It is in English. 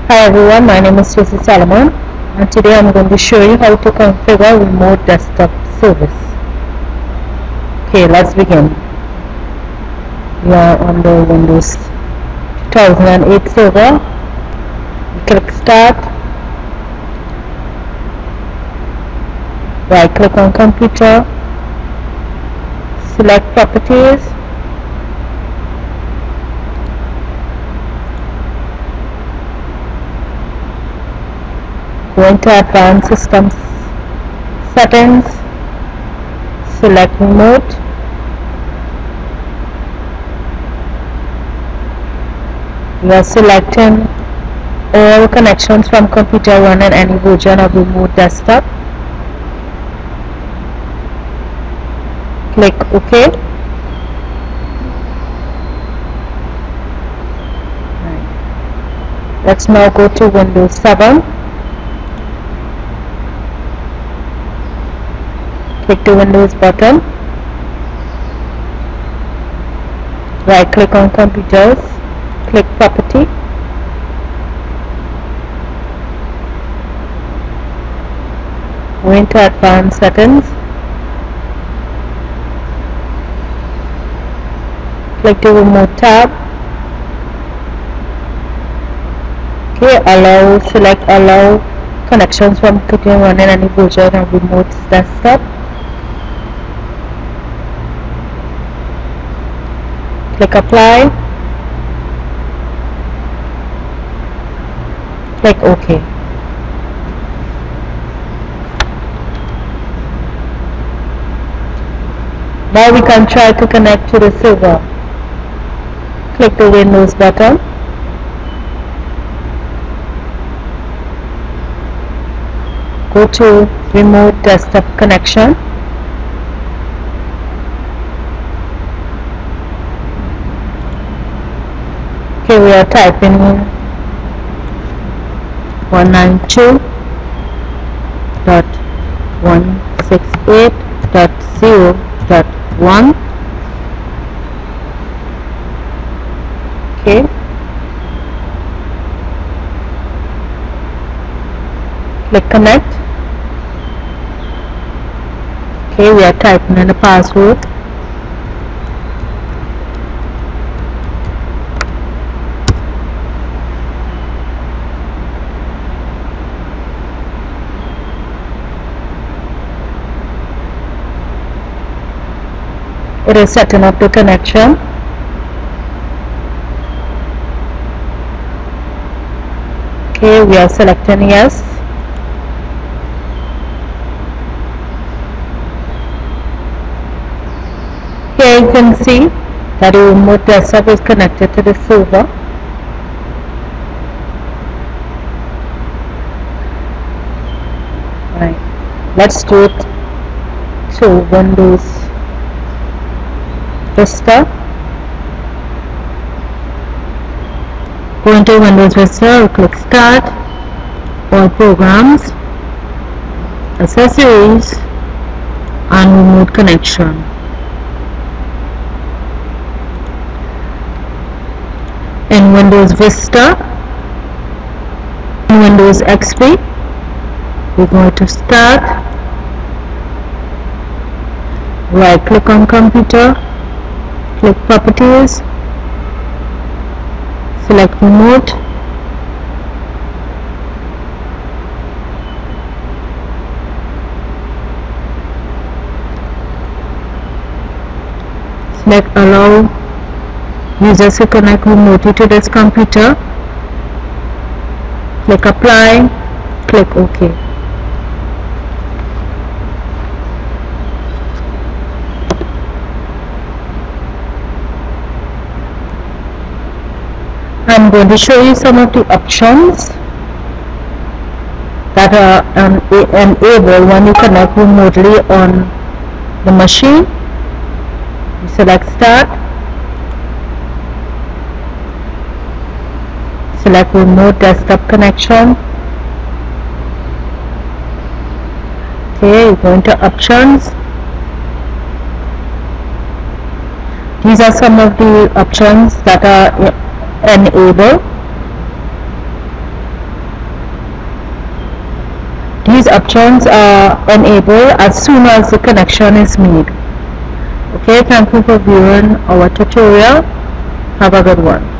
Hi everyone, my name is Tracy Solomon and today I'm going to show you how to configure remote desktop service. Okay, let's begin. We are on the Windows 2008 server. Click Start. Right click on Computer. Select Properties. Go into Advanced Systems Settings, select Remote, we are selecting all connections from computer running any version of remote desktop. Click OK. Let's now go to Windows 7. Click the Windows button, right click on Computers, click Property, go into Advanced Settings, click the Remote tab, okay, select Allow connections from computer running any version of remote desktop. Click Apply, click OK. Now we can try to connect to the server. Click the Windows button, go to Remote Desktop Connection, okay, we are typing 192.168.0.1. okay, click Connect. Okay, we are typing in the password. It is setting up the connection. Okay, we are selecting yes. Here you can see that the remote desktop is connected to the server. Right. Let's do it to Windows Vista. Go into Windows Vista, click Start, All Programs, Accessories and Remote Connection. In Windows Vista, in Windows XP, we're going to Start, right click on Computer, click Properties, select Remote, select Allow users to connect remotely to this computer, click Apply, click OK. I'm going to show you some of the options that are enabled when you connect remotely on the machine. You select Start, select Remote Desktop Connection. Okay, you go into Options. These are some of the options that are enable. these options are enabled as soon as the connection is made. Okay, thank you for viewing our tutorial. Have a good one.